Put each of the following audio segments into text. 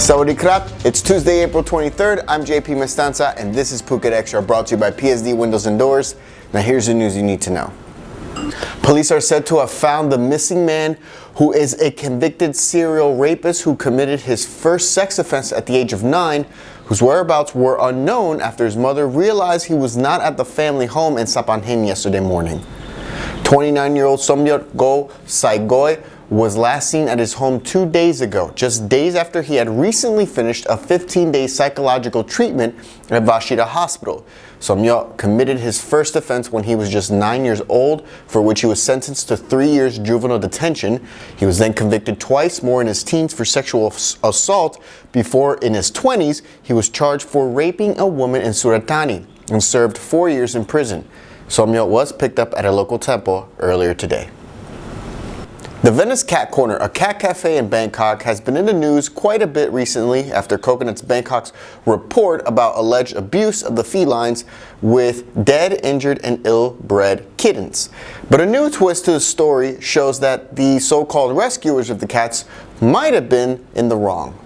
Sawadee krap, it's Tuesday, April 23rd. I'm JP Mestanza, and this is Phuket Xtra, brought to you by PSD Windows and Doors. Now here's the news you need to know. Police are said to have found the missing man, who is a convicted serial rapist who committed his first sex offense at the age of 9, whose whereabouts were unknown after his mother realized he was not at the family home in Sapanhin yesterday morning. 29-year-old Somyot Go Saigoy was last seen at his home 2 days ago, just days after he had recently finished a 15-day psychological treatment at Vashita Hospital. Somyot committed his first offense when he was just 9 years old, for which he was sentenced to 3 years juvenile detention. He was then convicted twice more in his teens for sexual assault. Before, in his 20s, he was charged for raping a woman in Suratani and served 4 years in prison. Somyot was picked up at a local temple earlier today. The Venice Cat Corner, a cat cafe in Bangkok, has been in the news quite a bit recently after Coconut's Bangkok's report about alleged abuse of the felines with dead, injured, and ill-bred kittens. But a new twist to the story shows that the so-called rescuers of the cats might have been in the wrong.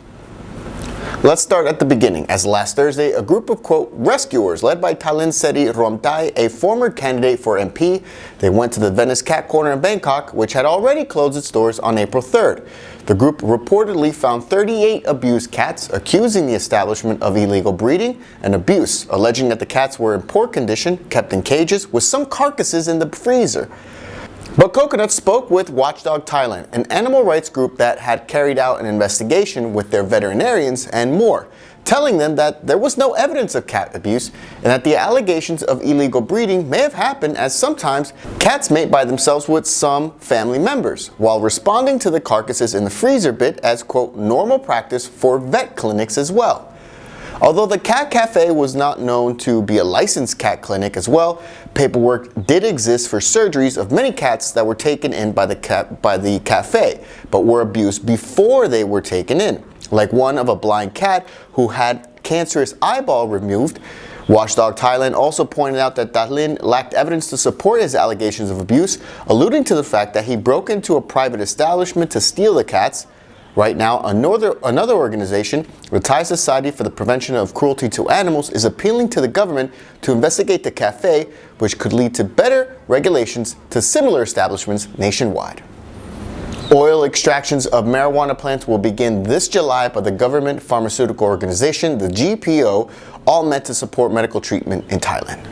Let's start at the beginning, as last Thursday, a group of, quote, rescuers led by Talin Seri Romtai, a former candidate for MP, they went to the Venice Cat Corner in Bangkok, which had already closed its doors on April 3rd. The group reportedly found 38 abused cats, accusing the establishment of illegal breeding and abuse, alleging that the cats were in poor condition, kept in cages, with some carcasses in the freezer. But Coconut spoke with Watchdog Thailand, an animal rights group that had carried out an investigation with their veterinarians and more, telling them that there was no evidence of cat abuse and that the allegations of illegal breeding may have happened, as sometimes cats mate by themselves with some family members, while responding to the carcasses in the freezer bit as, quote, normal practice for vet clinics as well. Although the cat cafe was not known to be a licensed cat clinic as well, paperwork did exist for surgeries of many cats that were taken in by the cafe, but were abused before they were taken in, like one of a blind cat who had cancerous eyeball removed. Watchdog Thailand also pointed out that Dahlin lacked evidence to support his allegations of abuse, alluding to the fact that he broke into a private establishment to steal the cats. Right now, another organization, the Thai Society for the Prevention of Cruelty to Animals, is appealing to the government to investigate the cafe, which could lead to better regulations to similar establishments nationwide. Oil extractions of marijuana plants will begin this July by the government pharmaceutical organization, the GPO, all meant to support medical treatment in Thailand.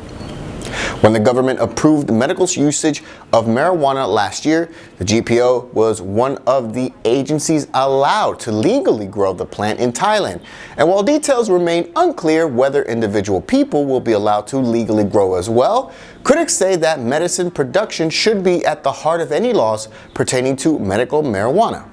When the government approved medical usage of marijuana last year, the GPO was one of the agencies allowed to legally grow the plant in Thailand. And while details remain unclear whether individual people will be allowed to legally grow as well, critics say that medicine production should be at the heart of any laws pertaining to medical marijuana.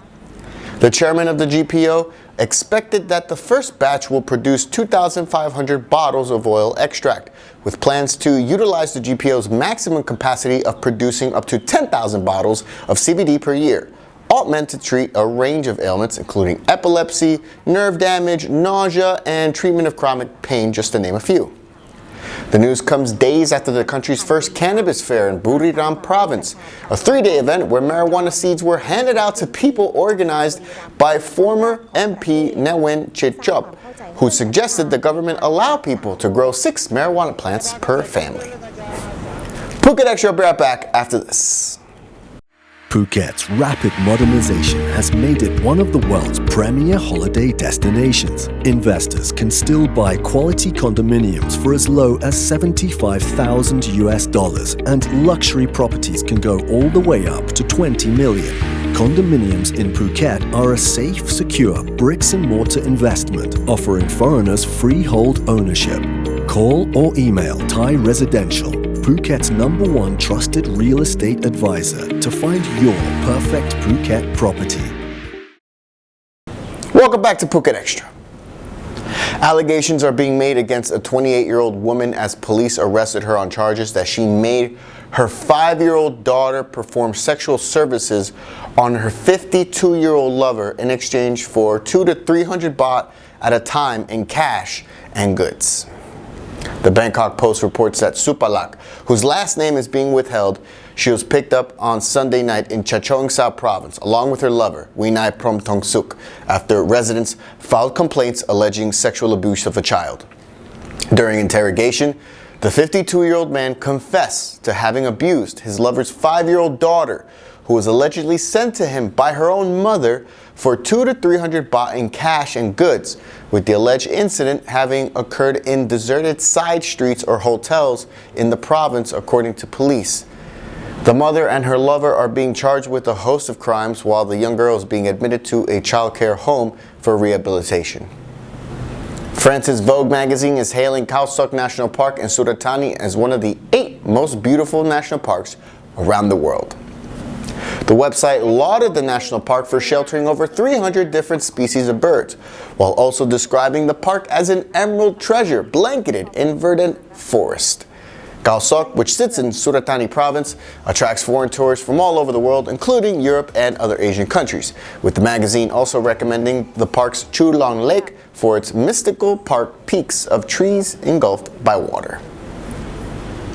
The chairman of the GPO expected that the first batch will produce 2,500 bottles of oil extract, with plans to utilize the GPO's maximum capacity of producing up to 10,000 bottles of CBD per year, all meant to treat a range of ailments including epilepsy, nerve damage, nausea, and treatment of chronic pain, just to name a few. The news comes days after the country's first cannabis fair in Buriram province, a 3-day event where marijuana seeds were handed out to people organized by former MP Nawin Chitchop, who suggested the government allow people to grow 6 marijuana plants per family. Phuket Xtra will be right back after this. Phuket's rapid modernization has made it one of the world's premier holiday destinations. Investors can still buy quality condominiums for as low as $75,000 and luxury properties can go all the way up to 20 million. Condominiums in Phuket are a safe, secure bricks and mortar investment offering foreigners freehold ownership. Call or email Thai Residential, Phuket's #1 trusted real estate advisor, to find your perfect Phuket property. Welcome back to Phuket Xtra. Allegations are being made against a 28-year-old woman as police arrested her on charges that she made her 5-year-old daughter perform sexual services on her 52-year-old lover in exchange for 200 to 300 baht at a time in cash and goods. The Bangkok Post reports that Supalak, whose last name is being withheld, she was picked up on Sunday night in Chachoengsao province along with her lover, Winai Promtongsuk, after residents filed complaints alleging sexual abuse of a child. During interrogation, the 52-year-old man confessed to having abused his lover's 5-year-old daughter, who was allegedly sent to him by her own mother for 200 to 300 baht in cash and goods, with the alleged incident having occurred in deserted side streets or hotels in the province, according to police. The mother and her lover are being charged with a host of crimes, while the young girl is being admitted to a child care home for rehabilitation. France's Vogue magazine is hailing Khao Sok National Park in Surat Thani as one of the 8 most beautiful national parks around the world. The website lauded the national park for sheltering over 300 different species of birds, while also describing the park as an emerald treasure blanketed in verdant forest. Khao Sok, which sits in Surat Thani province, attracts foreign tourists from all over the world, including Europe and other Asian countries, with the magazine also recommending the park's Chu Long Lake for its mystical park peaks of trees engulfed by water.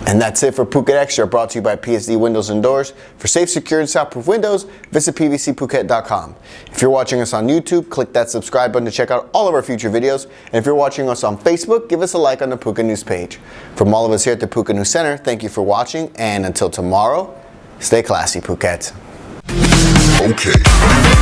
And that's it for Phuket Extra, brought to you by PSD Windows and Doors. For safe, secure, and soundproof windows, visit pvcphuket.com. If you're watching us on YouTube, click that subscribe button to check out all of our future videos. And if you're watching us on Facebook, give us a like on the Phuket News page. From all of us here at the Phuket News Center, thank you for watching, and until tomorrow, stay classy, Phuket. Okay.